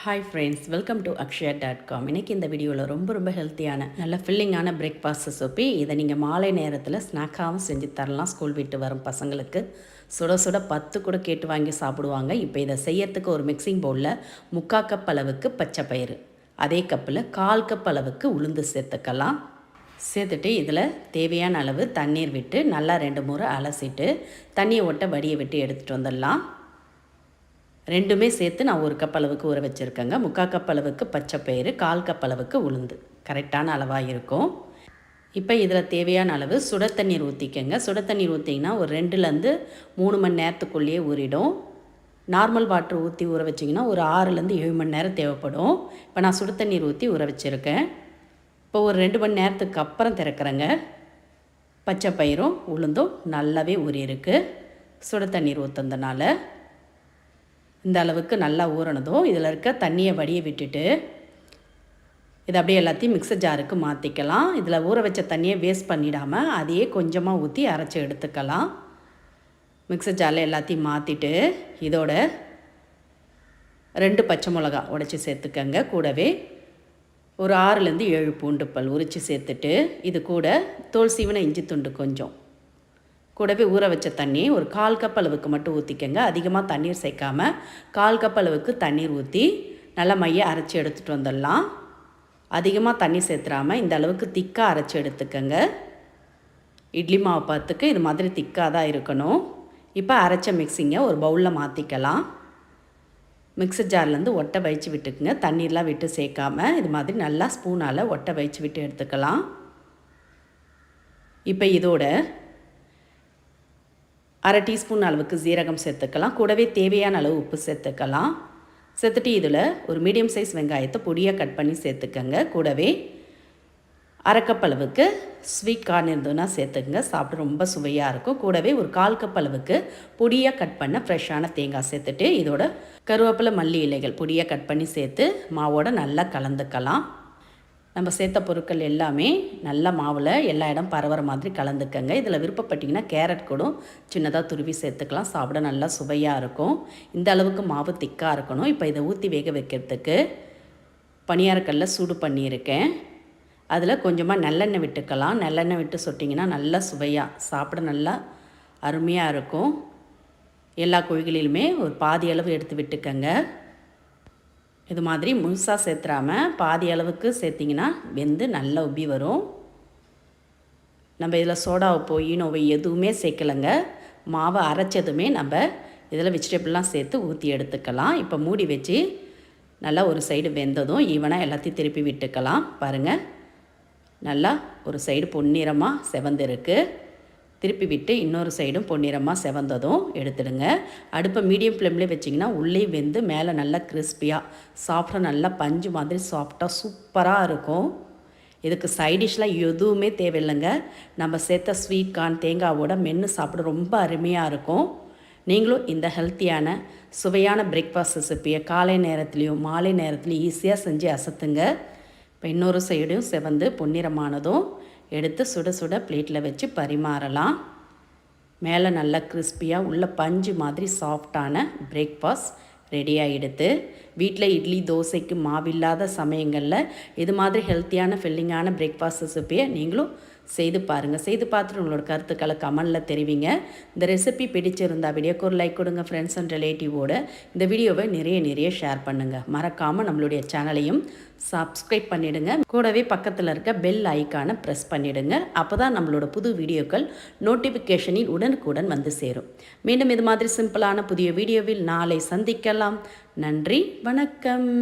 Hi friends, welcome to akshaya.com. இன்றைக்கி இந்த வீடியோவில் ரொம்ப ஹெல்த்தியான நல்ல ஃபில்லிங்கான பிரேக்ஃபாஸ்ட் ரெசிபி. இதை நீங்கள் மாலை நேரத்தில் ஸ்நாக்காகவும் செஞ்சு தரலாம். ஸ்கூல் விட்டு வரும் பசங்களுக்கு சுட சுட 10 கூட கேட்டு வாங்கி சாப்பிடுவாங்க. இப்போ இதை செய்யறதுக்கு ஒரு மிக்சிங் பவுலில் 3/4 கப் அளவுக்கு பச்சை பயிறு, அதே கப்பில் 1/4 கப் அளவுக்கு உளுந்து சேர்த்துக்கலாம். சேர்த்துட்டு இதில் தேவையான அளவு தண்ணீர் விட்டு நல்லா 2 முறை அலசிட்டு தண்ணியை ஒட்ட வடியை விட்டு எடுத்துகிட்டு வந்துடலாம். ரெண்டுமே சேர்த்து நான் 1 கப் அளவுக்கு ஊற வச்சுருக்கேங்க. 3/4 கப் அளவுக்கு பச்சை பயிறு, 1/4 கப் அளவுக்கு உளுந்து கரெக்டான அளவாக இருக்கும். இப்போ இதில் தேவையான அளவு சுட தண்ணீர் ஊற்றிக்கங்க. சுட தண்ணீர் ஊற்றிங்கன்னா ஒரு 2லேருந்து 3 மணி நேரத்துக்குள்ளேயே ஊறிடும். நார்மல் வாட்டர் ஊற்றி ஊற வச்சிங்கன்னா ஒரு 6லேருந்து 7 மணி நேரம் தேவைப்படும். இப்போ நான் சுட தண்ணீர் ஊற்றி ஊற வச்சுருக்கேன். இப்போ ஒரு 2 மணி நேரத்துக்கு அப்புறம் திறக்கிறேங்க. பச்சை பயிரும் உளுந்தும் நல்லாவே ஊறியிருக்கு. சுட தண்ணீர் ஊற்றுனதுனால இந்த அளவுக்கு நல்லா ஊறினதும் இதில் இருக்க தண்ணியை வடிய விட்டுட்டு இதை அப்படியே எல்லாத்தையும் மிக்சர் ஜாருக்கு மாற்றிக்கலாம். இதில் ஊற வச்ச தண்ணியை வேஸ்ட் பண்ணிடாமல் அதையே கொஞ்சமாக ஊற்றி அரைச்சி எடுத்துக்கலாம். மிக்சர் ஜாரில் எல்லாத்தையும் மாற்றிட்டு இதோட 2 பச்சை மிளகா உடைச்சி சேர்த்துக்கங்க. கூடவே ஒரு 6லேருந்து 7 பூண்டு பல் உரித்து சேர்த்துட்டு இது கூட தோல் சீவன இஞ்சி துண்டு கொஞ்சம், கூடவே ஊற வச்ச தண்ணி ஒரு 1/4 கப் அளவுக்கு மட்டும் ஊற்றிக்கங்க. அதிகமாக தண்ணீர் சேர்க்காமல் 1/4 கப் அளவுக்கு தண்ணீர் ஊற்றி நல்லா மைய அரைச்சி எடுத்துகிட்டு வந்துடலாம். அதிகமாக தண்ணி சேர்த்துறாமல் இந்த அளவுக்கு திக்காக அரைச்சி எடுத்துக்கங்க. இட்லி மாவு பார்த்துக்கு இது மாதிரி திக்காக தான் இருக்கணும். இப்போ அரைச்ச மிக்சிங்கை ஒரு பவுலில் மாற்றிக்கலாம். மிக்சர் ஜார்லேருந்து ஒட்டை வைச்சு விட்டுக்குங்க. தண்ணீர்லாம் விட்டு சேர்க்காமல் இது மாதிரி நல்லா ஸ்பூனால் ஒட்டை வைச்சு விட்டு எடுத்துக்கலாம். இப்போ இதோட 1/2 டீஸ்பூன் அளவுக்கு ஜீரகம் சேர்த்துக்கலாம். கூடவே தேவையான அளவு உப்பு சேர்த்துக்கலாம். சேர்த்துட்டு இதில் ஒரு மீடியம் சைஸ் வெங்காயத்தை பொடியாக கட் பண்ணி சேர்த்துக்கங்க. கூடவே 1/2 கப் அளவுக்கு ஸ்வீட் கார்ன் இருந்ததுன்னா சேர்த்துக்கங்க. சாப்பிட ரொம்ப சுவையாக இருக்கும். கூடவே ஒரு 1/4 கப் அளவுக்கு பொடியாக கட் பண்ண ஃப்ரெஷ்ஷான தேங்காய் சேர்த்துட்டு இதோட கருவேப்பிலை, மல்லி இலைகள் பொடியாக கட் பண்ணி சேர்த்து மாவோட நல்லா கலந்துக்கலாம். நம்ம சேர்த்த பொருட்கள் எல்லாமே நல்லா மாவில் எல்லா இடம் பரவுற மாதிரி கலந்துக்கங்க. இதில் விருப்பப்பட்டிங்கன்னா கேரட் கூட சின்னதாக துருவி சேர்த்துக்கலாம். சாப்பிட நல்லா சுவையாக இருக்கும். இந்த அளவுக்கு மாவு திக்காக இருக்கணும். இப்போ இதை ஊற்றி வேக வைக்கிறதுக்கு பனியாரக்கல்ல சூடு பண்ணியிருக்கேன். அதில் கொஞ்சமாக நல்லெண்ணெய் விட்டுக்கலாம். நல்லெண்ணெய் விட்டு சொட்டிங்கன்னா நல்லா சுவையாக சாப்பிட நல்லா அருமையாக இருக்கும். எல்லா குழிகளிலுமே ஒரு பாதி அளவு எடுத்து விட்டுக்கங்க. இது மாதிரி முழுசாக சேர்த்துறாமல் பாதி அளவுக்கு சேர்த்திங்கன்னா வெந்து நல்லா உப்பி வரும். நம்ம இதில் சோடா உப்பு, ஈனோவை எதுவுமே சேர்க்கலைங்க. மாவை அரைச்சதுமே நம்ம இதில் வெஜிடபிள்லாம் சேர்த்து ஊற்றி எடுத்துக்கலாம். இப்போ மூடி வச்சு நல்லா ஒரு சைடு வெந்ததும் ஈவனாக எல்லாத்தையும் திருப்பி விட்டுக்கலாம். பாருங்கள், நல்லா ஒரு சைடு பொன்னிறமாக செவந்திருக்கு. திருப்பி விட்டு இன்னொரு சைடும் பொன்னிறமாக செவந்ததும் எடுத்துடுங்க. அடுப்பை மீடியம் ஃப்ளேம்லேயே வச்சிங்கன்னா உள்ளே வெந்து மேலே நல்லா கிறிஸ்பியாக சாப்பிட நல்லா பஞ்சு மாதிரி சாஃப்டாக சூப்பராக இருக்கும். இதுக்கு சைடிஷ்லாம் எதுவுமே தேவையில்லைங்க. நம்ம சேர்த்த ஸ்வீட் கார்ன் தேங்காவோட மென்று சாப்பிட ரொம்ப அருமையாக இருக்கும். நீங்களும் இந்த ஹெல்த்தியான சுவையான பிரேக்ஃபாஸ்ட் ரெசிப்பியை காலை நேரத்துலேயும் மாலை நேரத்துலையும் ஈஸியாக செஞ்சு அசத்துங்க. இப்போ இன்னொரு சைடும் செவந்து பொன்னிறமானதும் எடுத்து சுட சுட பிளேட்டில் வச்சு பரிமாறலாம். மேலே நல்லா கிறிஸ்பியாக உள்ள பஞ்சு மாதிரி சாஃப்டான பிரேக்ஃபாஸ்ட் ரெடி ஆகிடுது. வீட்டில் இட்லி தோசைக்கு மாவில்லாத சமயங்களில் இது மாதிரி ஹெல்த்தியான ஃபில்லிங்கான பிரேக்ஃபாஸ்ட் ரெசிப்பியை நீங்களும் செய்து பாருங்கள். செய்து பார்த்துட்டு உங்களோட கருத்துக்களை கமெண்டில் தெரிவிங்க. இந்த ரெசிபி பிடிச்சிருந்தால் வீடியோக்கு ஒரு லைக் கொடுங்க. ஃப்ரெண்ட்ஸ் அண்ட் ரிலேட்டிவோட இந்த வீடியோவை நிறைய ஷேர் பண்ணுங்கள். மறக்காமல் நம்மளுடைய சேனலையும் சப்ஸ்கிரைப் பண்ணிவிடுங்க. கூடவே பக்கத்தில் இருக்க பெல் ஐக்கானை ப்ரெஸ் பண்ணிவிடுங்க. அப்போ தான் நம்மளோட புது வீடியோக்கள் நோட்டிஃபிகேஷனில் உடனுக்குடன் வந்து சேரும். மீண்டும் இது மாதிரி சிம்பிளான புதிய வீடியோவில் நாளை சந்திக்கலாம். நன்றி, வணக்கம்.